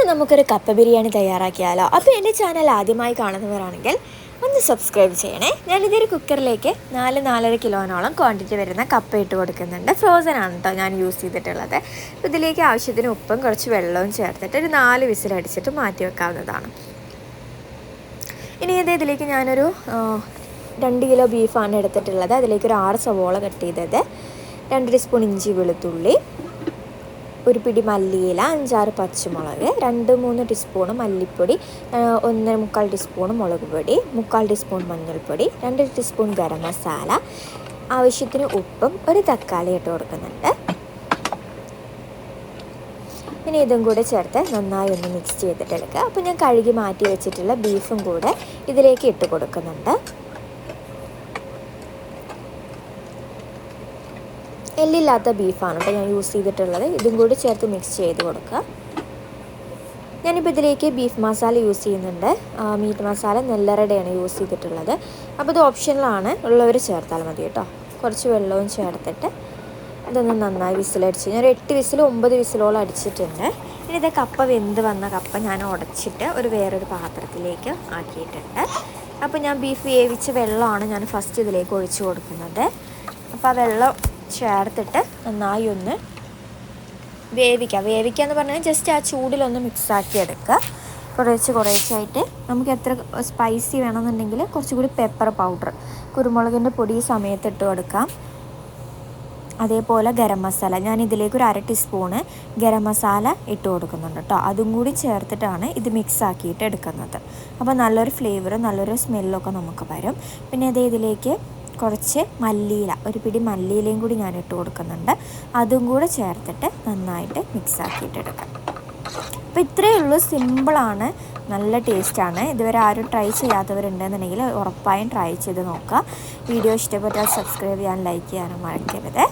നമുക്കൊരു കപ്പ ബിരിയാണി തയ്യാറാക്കിയാലോ? അപ്പോൾ എൻ്റെ ചാനൽ ആദ്യമായി കാണുന്നവരാണെങ്കിൽ ഒന്ന് സബ്സ്ക്രൈബ് ചെയ്യണേ. ഞാനിതൊരു കുക്കറിലേക്ക് 4-4.5 കിലോനോളം ക്വാണ്ടിറ്റി വരുന്ന കപ്പ ഇട്ട് കൊടുക്കുന്നുണ്ട്. ഫ്രോസൺ ആണ് കേട്ടോ ഞാൻ യൂസ് ചെയ്തിട്ടുള്ളത്. അപ്പോൾ ഇതിലേക്ക് ആവശ്യത്തിന് ഉപ്പും കുറച്ച് വെള്ളവും ചേർത്തിട്ട് ഒരു 4 വിസിലടിച്ചിട്ട് മാറ്റി വെക്കാവുന്നതാണ്. ഇനി ഇതിലേക്ക് ഞാനൊരു 2 കിലോ ബീഫാണ് എടുത്തിട്ടുള്ളത്. അതിലേക്ക് ഒരു 6 സവോള കട്ട് ചെയ്തത്, 2 ടീസ്പൂൺ ഇഞ്ചി വെളുത്തുള്ളി, ഒരു പിടി മല്ലിയില, 5-6 പച്ചമുളക്, 2-3 ടീസ്പൂൺ മല്ലിപ്പൊടി, 1-1/4 ടീസ്പൂൺ മുളക് പൊടി, 1/4 ടീസ്പൂൺ മഞ്ഞൾപ്പൊടി, 2 ടീസ്പൂൺ ഗരം മസാല, ആവശ്യത്തിന് ഉപ്പും ഒരു തക്കാളി ഇട്ട് കൊടുക്കുന്നുണ്ട്. പിന്നെ ഇതും കൂടെ ചേർത്ത് നന്നായി ഒന്ന് മിക്സ് ചെയ്തിട്ടെടുക്കുക. അപ്പോൾ ഞാൻ കഴുകി മാറ്റി വെച്ചിട്ടുള്ള ബീഫും കൂടെ ഇതിലേക്ക് ഇട്ട് കൊടുക്കുന്നുണ്ട്. എല്ലില്ലാത്ത ബീഫാണ് കേട്ടോ ഞാൻ യൂസ് ചെയ്തിട്ടുള്ളത്. ഇതും കൂടി ചേർത്ത് മിക്സ് ചെയ്ത് കൊടുക്കുക. ഞാനിപ്പോൾ ഇതിലേക്ക് ബീഫ് മസാല യൂസ് ചെയ്യുന്നുണ്ട്. മീറ്റ് മസാല നെല്ലറയുടെയാണ് യൂസ് ചെയ്തിട്ടുള്ളത്. അപ്പോൾ ഇത് ഓപ്ഷനിലാണ്, ഉള്ളവർ ചേർത്താൽ മതി കേട്ടോ. കുറച്ച് വെള്ളവും ചേർത്തിട്ട് ഇതൊന്ന് നന്നായി വിസിലടിച്ച് ഞാൻ 8 വിസിൽ 9 വിസിലോളം അടിച്ചിട്ടുണ്ട്. ഇനി ഇത് കപ്പ വെന്ത് വന്ന കപ്പ ഞാൻ ഉടച്ചിട്ട് വേറൊരു പാത്രത്തിലേക്ക് ആക്കിയിട്ടുണ്ട്. അപ്പോൾ ഞാൻ ബീഫ് വേവിച്ച വെള്ളമാണ് ഞാൻ ഫസ്റ്റ് ഇതിലേക്ക് ഒഴിച്ച് കൊടുക്കുന്നത്. അപ്പോൾ ആ വെള്ളം ചേർത്തിട്ട് നന്നായി ഒന്ന് വേവിക്കുക എന്ന് പറഞ്ഞാൽ ജസ്റ്റ് ആ ചൂടിലൊന്ന് മിക്സാക്കി എടുക്കുക. കുറേശ്ശായിട്ട് നമുക്ക് എത്ര സ്പൈസി വേണമെന്നുണ്ടെങ്കിൽ കുറച്ചുകൂടി പെപ്പർ പൗഡർ, കുരുമുളകിൻ്റെ പൊടി ഈ സമയത്ത് ഇട്ട് കൊടുക്കാം. അതേപോലെ ഗരം മസാല ഞാൻ ഇതിലേക്ക് ഒരു 1/2 ടീസ്പൂണ് ഗരം മസാല ഇട്ട് കൊടുക്കുന്നുണ്ട് കേട്ടോ. അതും കൂടി ചേർത്തിട്ടാണ് ഇത് മിക്സ് ആക്കിയിട്ട് എടുക്കുന്നത്. അപ്പോൾ നല്ലൊരു ഫ്ലേവറും നല്ലൊരു സ്മെല്ലൊക്കെ നമുക്ക് വരും. പിന്നെ ഇതിലേക്ക് കുറച്ച് മല്ലിയില, ഒരു പിടി മല്ലിയിലയും കൂടി ഞാൻ ഇട്ട് കൊടുക്കുന്നുണ്ട്. അതും കൂടെ ചേർത്തിട്ട് നന്നായിട്ട് മിക്സ് ആക്കിയിട്ട് എടുക്കാം. അപ്പോൾ ഇത്രയേ ഉള്ളൂ, സിമ്പിളാണ്, നല്ല ടേസ്റ്റാണ്. ഇതുവരെ ആരും ട്രൈ ചെയ്യാത്തവരുണ്ടെന്നുണ്ടെങ്കിൽ ഉറപ്പായും ട്രൈ ചെയ്ത് നോക്കുക. വീഡിയോ ഇഷ്ടപ്പെട്ടാൽ സബ്സ്ക്രൈബ് ചെയ്യാൻ, ലൈക്ക് ചെയ്യാനും മറക്കരുത്.